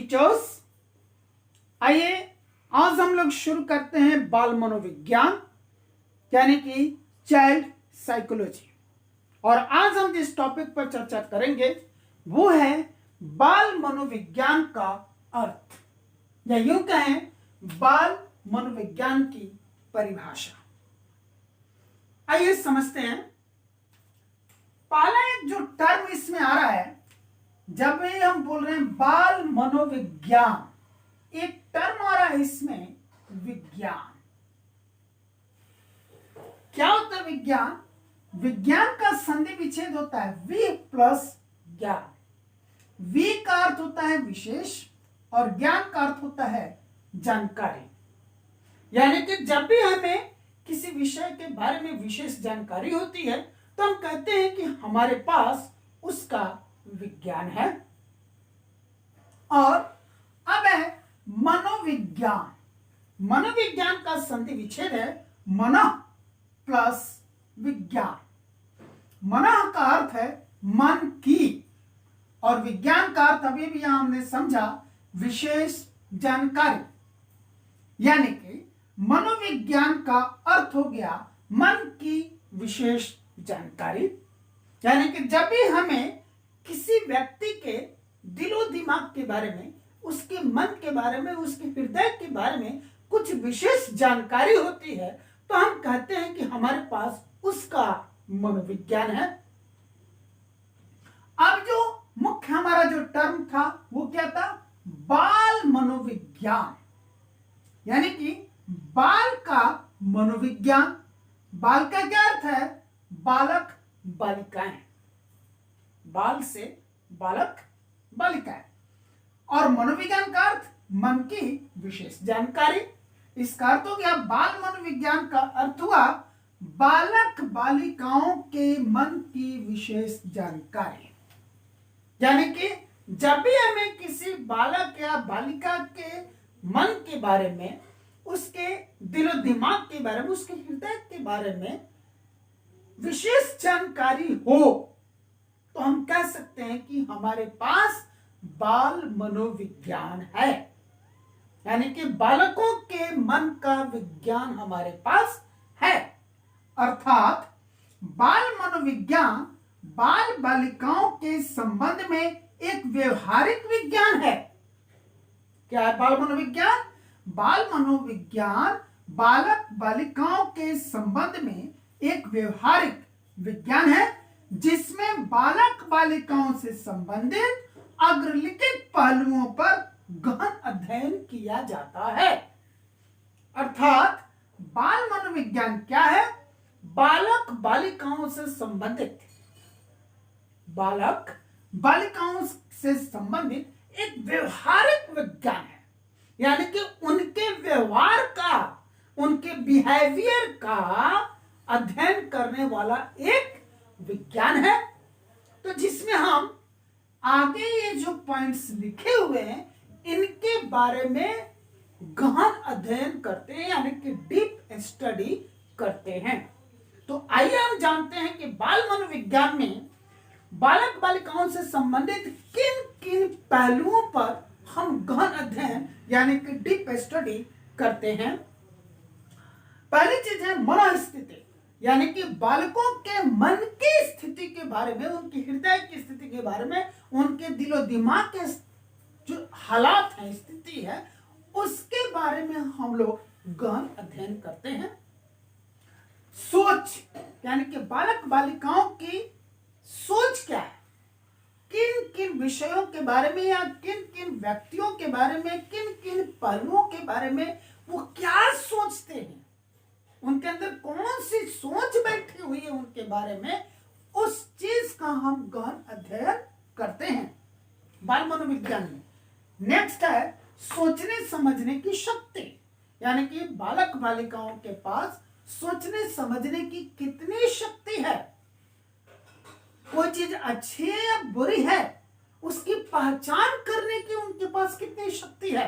Teachers, आइए आज हम लोग शुरू करते हैं बाल मनोविज्ञान यानी कि चाइल्ड साइकोलॉजी। और आज हम जिस टॉपिक पर चर्चा करेंगे वो है बाल मनोविज्ञान का अर्थ, या यूं कहें बाल मनोविज्ञान की परिभाषा। आइए समझते हैं। पहला एक जो टर्म इसमें आ रहा है, जब भी हम बोल रहे हैं बाल मनोविज्ञान, एक टर्म आ रहा है इसमें, विज्ञान। क्या होता है विज्ञान? विज्ञान का संधि विच्छेद होता है वि प्लस ज्ञान। वि का अर्थ होता है विशेष और ज्ञान का अर्थ होता है जानकारी। यानी कि जब भी हमें किसी विषय के बारे में विशेष जानकारी होती है तो हम कहते हैं कि हमारे पास उसका विज्ञान है। और अब है मनोविज्ञान। मनोविज्ञान का संधि विच्छेद है मन प्लस विज्ञान। मन का अर्थ है मन की, और विज्ञान का अर्थ अभी भी यहां हमने समझा विशेष जानकारी। यानी कि मनोविज्ञान का अर्थ हो गया मन की विशेष जानकारी। यानी कि जब भी हमें किसी व्यक्ति के दिलो दिमाग के बारे में, उसके मन के बारे में, उसके हृदय के बारे में कुछ विशेष जानकारी होती है तो हम कहते हैं कि हमारे पास उसका मनोविज्ञान है। अब जो मुख्य हमारा जो टर्म था वो क्या था? बाल मनोविज्ञान। यानी कि बाल का मनोविज्ञान। बाल का क्या अर्थ है? बालक बालिकाएं। बाल से बालक बालिकाएं। और मनोविज्ञान का अर्थ मन की विशेष जानकारी। इसका अर्थ हो गया बाल मनोविज्ञान का अर्थ हुआ बालक बालिकाओं के मन की विशेष जानकारी। यानी कि जब भी हमें किसी बालक या बालिका के मन के बारे में, उसके दिलो दिमाग के बारे में, उसके हृदय के बारे में विशेष जानकारी हो तो हम कह सकते हैं कि हमारे पास बाल मनोविज्ञान है। यानी कि बालकों के मन का विज्ञान हमारे पास है। अर्थात बाल मनोविज्ञान बाल बालिकाओं के संबंध में एक व्यवहारिक विज्ञान है। क्या है बाल मनोविज्ञान? बाल मनोविज्ञान बालक बालिकाओं के संबंध में एक व्यवहारिक विज्ञान है जिसमें बालक बालिकाओं से संबंधित अग्रलिखित पहलुओं पर गहन अध्ययन किया जाता है। अर्थात बाल मनोविज्ञान क्या है? बालक बालिकाओं से संबंधित, बालक बालिकाओं से संबंधित एक व्यवहारिक विज्ञान है। यानी कि उनके व्यवहार का, उनके बिहेवियर का अध्ययन करने वाला एक विज्ञान है। तो जिसमें हम आगे ये जो पॉइंट्स लिखे हुए हैं इनके बारे में गहन अध्ययन करते हैं, यानी कि डीप स्टडी करते हैं। तो आइए हम जानते हैं कि बाल मनोविज्ञान में बालक बालिकाओं से संबंधित किन किन पहलुओं पर हम गहन अध्ययन यानी कि डीप स्टडी करते हैं। पहली चीज है मनोस्थिति, यानी कि बालकों के मन की स्थिति के बारे में, उनके हृदय की स्थिति के बारे में, उनके दिलो दिमाग के जो हालात है, स्थिति है, उसके बारे में हम लोग गहन अध्ययन करते हैं। सोच, यानी कि बालक बालिकाओं की सोच क्या है, किन किन विषयों के बारे में या किन किन व्यक्तियों के बारे में, किन किन पहलुओं के बारे में वो क्या सोचते हैं, उनके अंदर कौन सी सोच बैठी हुई है उनके बारे में, उस चीज का हम गहन अध्ययन करते हैं बाल मनोविज्ञान में। नेक्स्ट है सोचने समझने की शक्ति, यानी कि बालक बालिकाओं के पास सोचने समझने की कितनी शक्ति है, कोई चीज अच्छी है या बुरी है उसकी पहचान करने की उनके पास कितनी शक्ति है,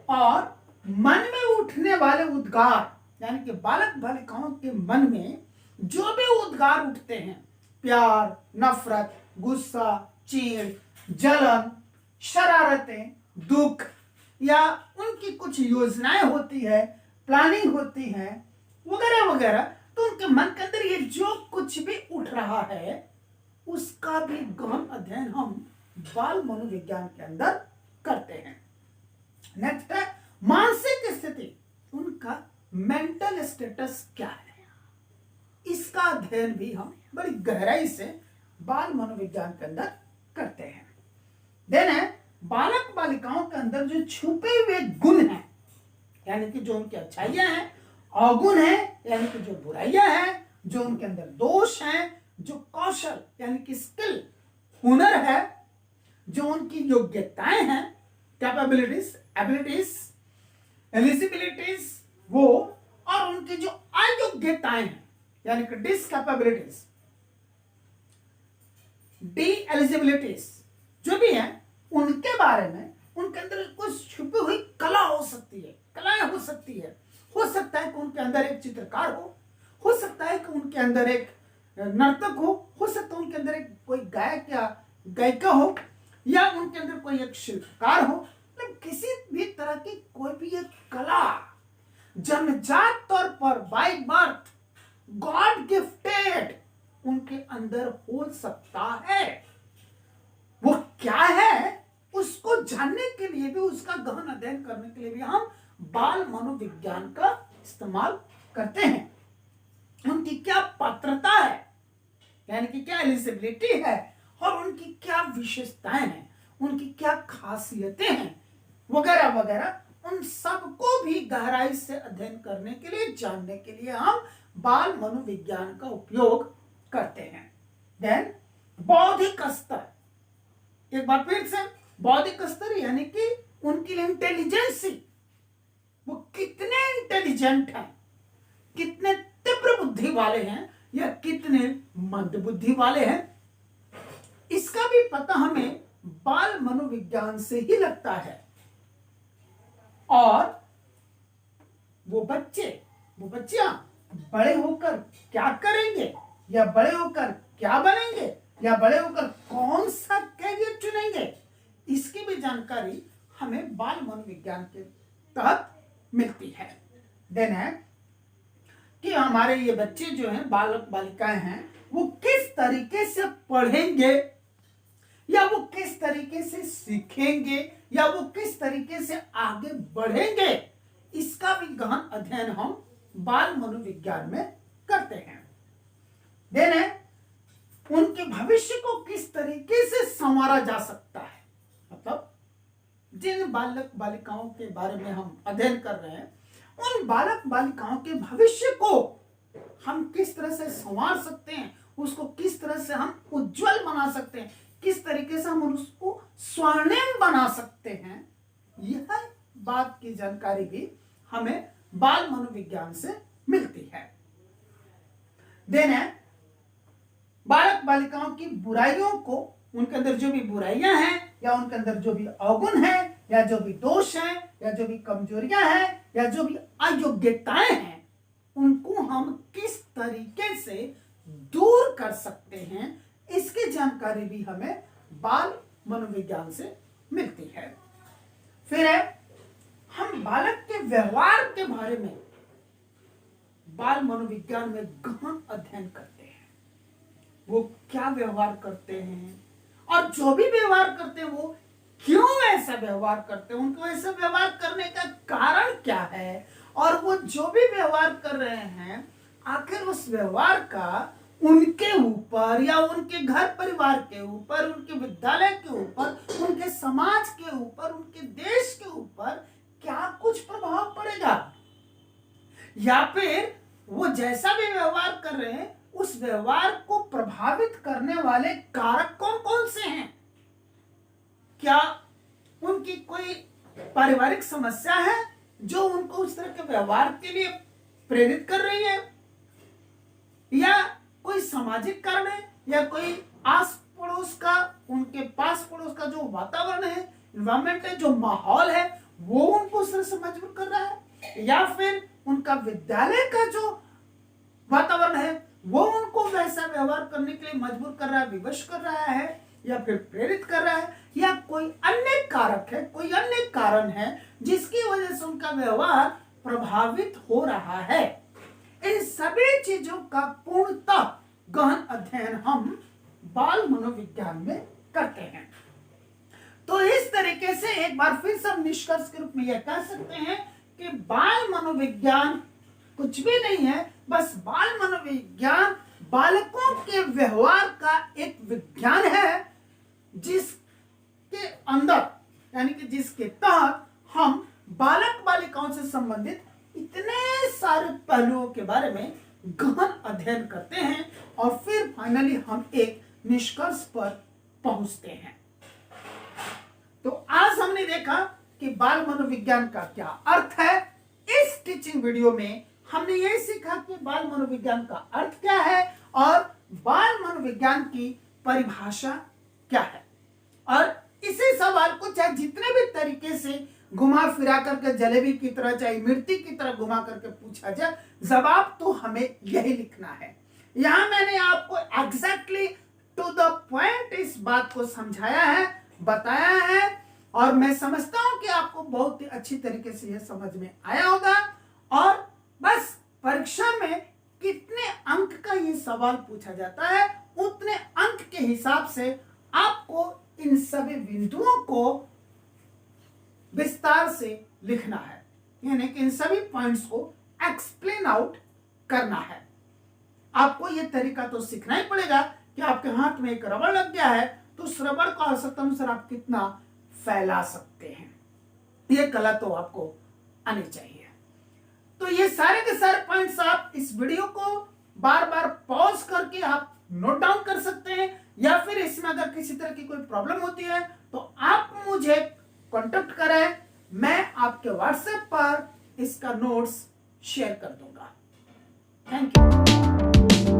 और मन में उठने वाले उद्गार, यानी कि बालक बालिकाओं के मन में जो भी उद्गार उठते हैं, प्यार, नफरत, गुस्सा, चीड़, जलन, शरारतें, दुख या उनकी कुछ योजनाएं होती है, प्लानिंग होती है वगैरह वगैरह, तो उनके मन के अंदर ये जो कुछ भी उठ रहा है उसका भी गहन अध्ययन हम बाल मनोविज्ञान के अंदर करते हैं। नेक्स्ट है मानसिक स्थिति, उनका मेंटल स्टेटस क्या है, इसका अध्ययन भी हम बड़ी गहराई से बाल मनोविज्ञान के अंदर करते हैं। देन है बालक बालिकाओं के अंदर जो छुपे हुए गुण हैं, यानी कि जो उनकी अच्छाइयां हैं, अवगुण है यानी कि जो बुराइयां हैं, जो उनके अंदर दोष हैं, जो कौशल यानी कि स्किल, हुनर है, जो उनकी योग्यताएं हैं, कैपेबिलिटीज, एबिलिटीज, एलिजिबिलिटीज वो, और उनकी जो अयोग्यताएं हैं यानी कि डिसकैपेबिलिटीज, डी एलिजिबिलिटीज जो भी है, उनके बारे में उनके अंदर कुछ छुपी हुई कला हो सकती है, कलाएं हो सकती है। हो सकता है कि उनके अंदर एक चित्रकार हो सकता है कि उनके अंदर एक नर्तक हो सकता है उनके अंदर एक कोई गायक या गायिका हो, या उनके अंदर कोई एक शिल्पकार हो, मतलब किसी भी तरह की कोई भी एक कला जन्मजात तौर पर बाय बर्थ गॉड गिफ्टेड उनके अंदर हो सकता है। वो क्या है उसको जानने के लिए भी, उसका गहन अध्ययन करने के लिए भी हम बाल मनोविज्ञान का इस्तेमाल करते हैं। उनकी क्या पात्रता है यानी कि क्या एलिजिबिलिटी है, और उनकी क्या विशेषताएं हैं, उनकी क्या खासियतें हैं वगैरह वगैरह, उन सबको भी गहराई से अध्ययन करने के लिए, जानने के लिए हम बाल मनोविज्ञान का उपयोग करते हैं। देन बौद्धिक स्तर, एक बार फिर से बौद्धिक स्तर यानी कि उनकी इंटेलिजेंसी, वो कितने इंटेलिजेंट हैं, कितने तीव्र बुद्धि वाले हैं या कितने मंद बुद्धि वाले हैं, इसका भी पता हमें बाल मनोविज्ञान से ही लगता है। और वो बच्चियां बड़े होकर क्या करेंगे, या बड़े होकर क्या बनेंगे, या बड़े होकर कौन सा कैरियर चुनेंगे, इसकी भी जानकारी हमें बाल मनोविज्ञान के तहत मिलती है। देन है कि हमारे ये बच्चे जो हैं, बालक बालिकाएं हैं, वो किस तरीके से पढ़ेंगे, या वो किस तरीके से सीखेंगे, या वो किस तरीके से आगे बढ़ेंगे, इसका भी गहन अध्ययन हम बाल मनोविज्ञान में करते हैं। देन है उनके भविष्य को किस तरीके से संवारा जा सकता है, मतलब जिन बालक बालिकाओं के बारे में हम अध्ययन कर रहे हैं, उन बालक बालिकाओं के भविष्य को हम किस तरह से संवार सकते हैं, उसको किस तरह से हम उज्जवल बना सकते हैं, किस तरीके से हम उसको स्वर्णिम बना सकते हैं, यह बात की जानकारी भी हमें बाल मनोविज्ञान से मिलती है। देन है बालक बालिकाओं की बुराइयों को, उनके अंदर जो भी बुराइयां हैं, या उनके अंदर जो भी अवगुण है, या जो भी दोष हैं, या जो भी कमजोरियां हैं, या जो भी अयोग्यताएं हैं, उनको हम किस तरीके से दूर कर सकते हैं, इसकी जानकारी भी हमें बाल मनोविज्ञान से मिलती है। फिर है हम बालक के व्यवहार के बारे में बाल मनोविज्ञान में गहन अध्ययन करते हैं। वो क्या व्यवहार करते हैं, और जो भी व्यवहार करते हैं वो क्यों ऐसा व्यवहार करते हैं, उनको ऐसा व्यवहार करने का कारण क्या है, और वो जो भी व्यवहार कर रहे हैं आखिर उस व्यवहार का उनके ऊपर, या उनके घर परिवार के ऊपर, उनके विद्यालय के ऊपर, उनके समाज के ऊपर, उनके देश के ऊपर क्या कुछ प्रभाव पड़ेगा, या फिर वो जैसा भी व्यवहार कर रहे हैं उस व्यवहार को प्रभावित करने वाले कारक कौन कौन से हैं, क्या उनकी कोई पारिवारिक समस्या है जो उनको उस तरह के व्यवहार के लिए प्रेरित कर रही है, या कोई सामाजिक कारण है, या कोई आस पड़ोस का, उनके पास पड़ोस का जो वातावरण है, एनवायरमेंट है, जो माहौल है, वो उनको उस तरह से मजबूर कर रहा है, या फिर उनका विद्यालय का जो वातावरण है वो उनको वैसा व्यवहार करने के लिए मजबूर कर रहा है, विवश कर रहा है, या फिर प्रेरित कर रहा है, या कोई अन्य कारक है, कोई अन्य कारण है जिसकी वजह से उनका व्यवहार प्रभावित हो रहा है। इन सभी चीजों का पूर्णतः गहन अध्ययन हम बाल मनोविज्ञान में करते हैं। तो इस तरीके से एक बार फिर से हम निष्कर्ष के रूप में यह कह सकते हैं कि बाल मनोविज्ञान कुछ भी नहीं है, बस बाल मनोविज्ञान बालकों के व्यवहार का एक विज्ञान है, जिसके अंदर यानी कि जिसके तहत हम बालक बालिकाओं से संबंधित इतने सारे पहलुओं के बारे में गहन अध्ययन करते हैं और फिर फाइनली हम एक निष्कर्ष पर पहुंचते हैं। तो आज हमने देखा कि बाल मनोविज्ञान का क्या अर्थ है। इस टीचिंग वीडियो में हमने यही सीखा कि बाल मनोविज्ञान का अर्थ क्या है और बाल मनोविज्ञान की परिभाषा क्या है, और इसी सवाल को चाहे जितने भी तरीके से घुमा फिरा करके जलेबी की तरह चाहे मिर्ची की तरह घुमा करके पूछा जाए, जवाब तो हमें यही लिखना है। यहां मैंने आपको एग्जैक्टली टू द पॉइंट इस बात को समझाया है, बताया है, और मैं समझता हूं कि आपको बहुत ही अच्छी तरीके से यह समझ में आया होगा। और बस परीक्षा में कितने अंक का ये सवाल पूछा जाता है, उतने अंक के हिसाब से आपको इन सभी बिंदुओं को विस्तार से लिखना है, यानी कि इन सभी पॉइंट्स को एक्सप्लेन आउट करना है। आपको यह तरीका तो सीखना ही पड़ेगा कि आपके हाथ में एक रबड़ लग गया है तो उस रबड़ को आवश्यकता अनुसार आप कितना फैला सकते हैं, यह कला तो आपको आनी चाहिए। तो ये सारे के सारे पॉइंट्स आप इस वीडियो को बार बार पॉज करके आप नोट डाउन कर सकते हैं, या फिर इसमें अगर किसी तरह की कोई प्रॉब्लम होती है तो आप मुझे कांटेक्ट करें, मैं आपके व्हाट्सएप पर इसका नोट्स शेयर कर दूंगा। Thank you.